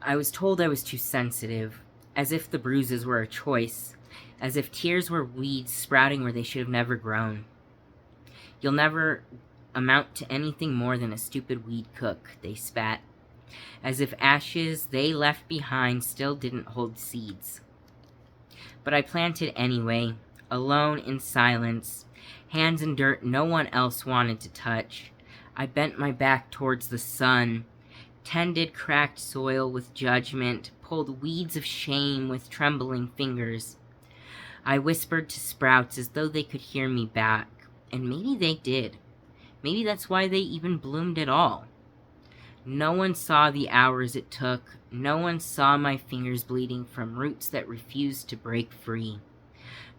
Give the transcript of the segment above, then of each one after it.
I was told I was too sensitive, as if the bruises were a choice, as if tears were weeds sprouting where they should have never grown. You'll never amount to anything more than a stupid weed cook, they spat, as if ashes they left behind still didn't hold seeds. But I planted anyway, alone in silence, hands in dirt no one else wanted to touch. I bent my back towards the sun, tended cracked soil with judgment, pulled weeds of shame with trembling fingers. I whispered to sprouts as though they could hear me back, and maybe they did. Maybe that's why they even bloomed at all. No one saw the hours it took. No one saw my fingers bleeding from roots that refused to break free.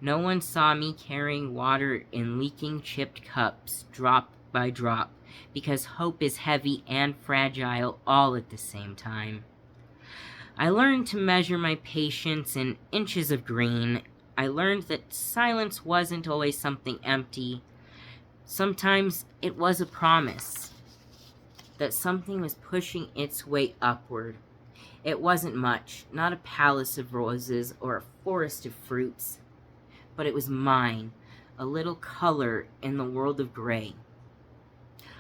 No one saw me carrying water in leaking chipped cups, drop by drop, because hope is heavy and fragile all at the same time. I learned to measure my patience in inches of green. I learned that silence wasn't always something empty. Sometimes it was a promise that something was pushing its way upward. It wasn't much, not a palace of roses or a forest of fruits, but it was mine, a little color in the world of gray.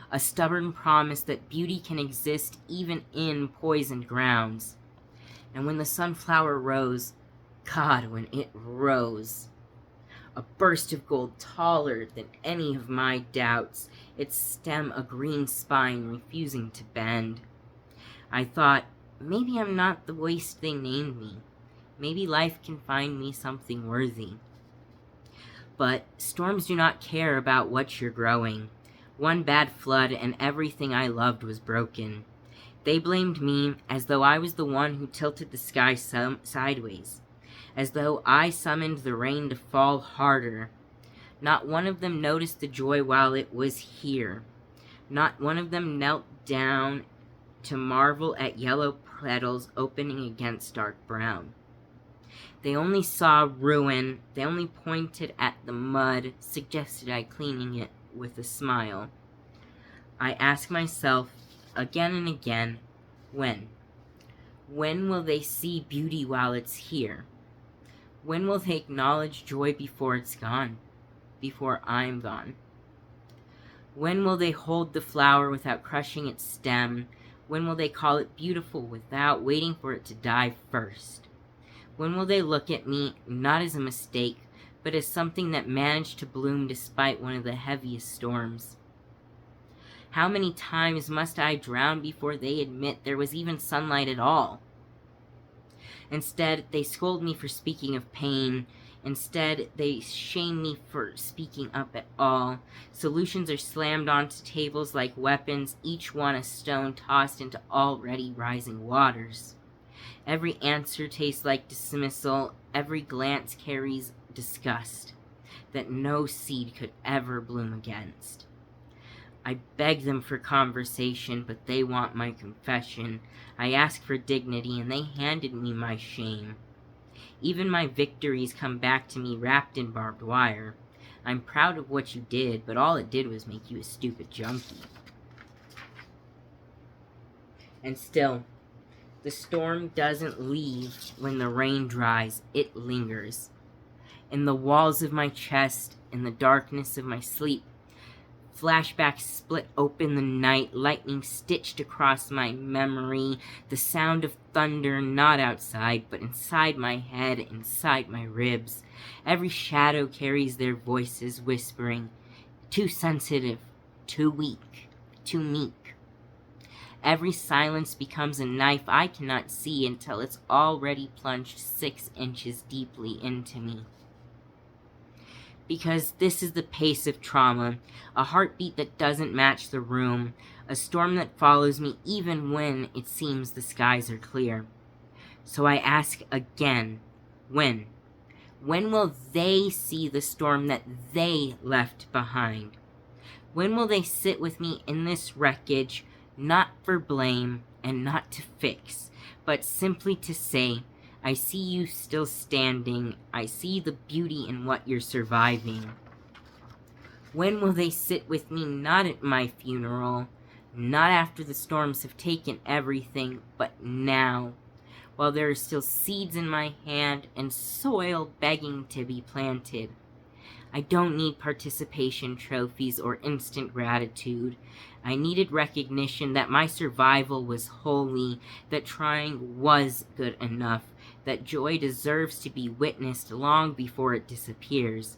A stubborn promise that beauty can exist even in poisoned grounds. And when the sunflower rose, God, when it rose, a burst of gold taller than any of my doubts, its stem a green spine refusing to bend. I thought, maybe I'm not the waste they named me. Maybe life can find me something worthy. But storms do not care about what you're growing. One bad flood and everything I loved was broken. They blamed me as though I was the one who tilted the sky sideways, as though I summoned the rain to fall harder. Not one of them noticed the joy while it was here. Not one of them knelt down to marvel at yellow petals opening against dark brown. They only saw ruin. They only pointed at the mud, suggested I cleaning it with a smile. I ask myself again and again, when? When will they see beauty while it's here? When will they acknowledge joy before it's gone? Before I'm gone? When will they hold the flower without crushing its stem? When will they call it beautiful without waiting for it to die first? When will they look at me not as a mistake, but as something that managed to bloom despite one of the heaviest storms? How many times must I drown before they admit there was even sunlight at all? Instead, they scold me for speaking of pain. Instead, they shame me for speaking up at all. Solutions are slammed onto tables like weapons, each one a stone tossed into already rising waters. Every answer tastes like dismissal. Every glance carries disgust that no seed could ever bloom against. I beg them for conversation, but they want my confession. I ask for dignity, and they handed me my shame. Even my victories come back to me wrapped in barbed wire. I'm proud of what you did, but all it did was make you a stupid junkie. And still, the storm doesn't leave when the rain dries. It lingers. In the walls of my chest, in the darkness of my sleep, flashbacks split open the night, lightning stitched across my memory, the sound of thunder not outside, but inside my head, inside my ribs. Every shadow carries their voices whispering, too sensitive, too weak, too meek. Every silence becomes a knife I cannot see until it's already plunged 6 inches deeply into me. Because this is the pace of trauma, a heartbeat that doesn't match the room, a storm that follows me even when it seems the skies are clear. So I ask again, when? When will they see the storm that they left behind? When will they sit with me in this wreckage, not for blame and not to fix, but simply to say, I see you still standing. I see the beauty in what you're surviving. When will they sit with me not at my funeral, not after the storms have taken everything, but now, while there are still seeds in my hand and soil begging to be planted. I don't need participation trophies or instant gratitude. I needed recognition that my survival was holy, that trying was good enough, that joy deserves to be witnessed long before it disappears.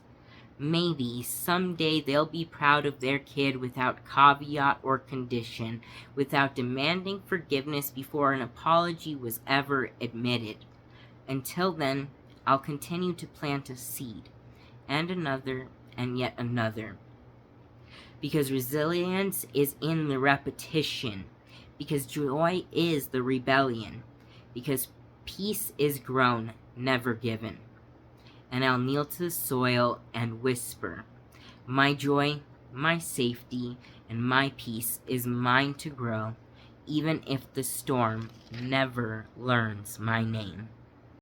Maybe someday they'll be proud of their kid without caveat or condition, without demanding forgiveness before an apology was ever admitted. Until then, I'll continue to plant a seed, and another, and yet another. Because resilience is in the repetition. Because joy is the rebellion. Because peace is grown, never given. And I'll kneel to the soil and whisper, my joy, my safety, and my peace is mine to grow, even if the storm never learns my name.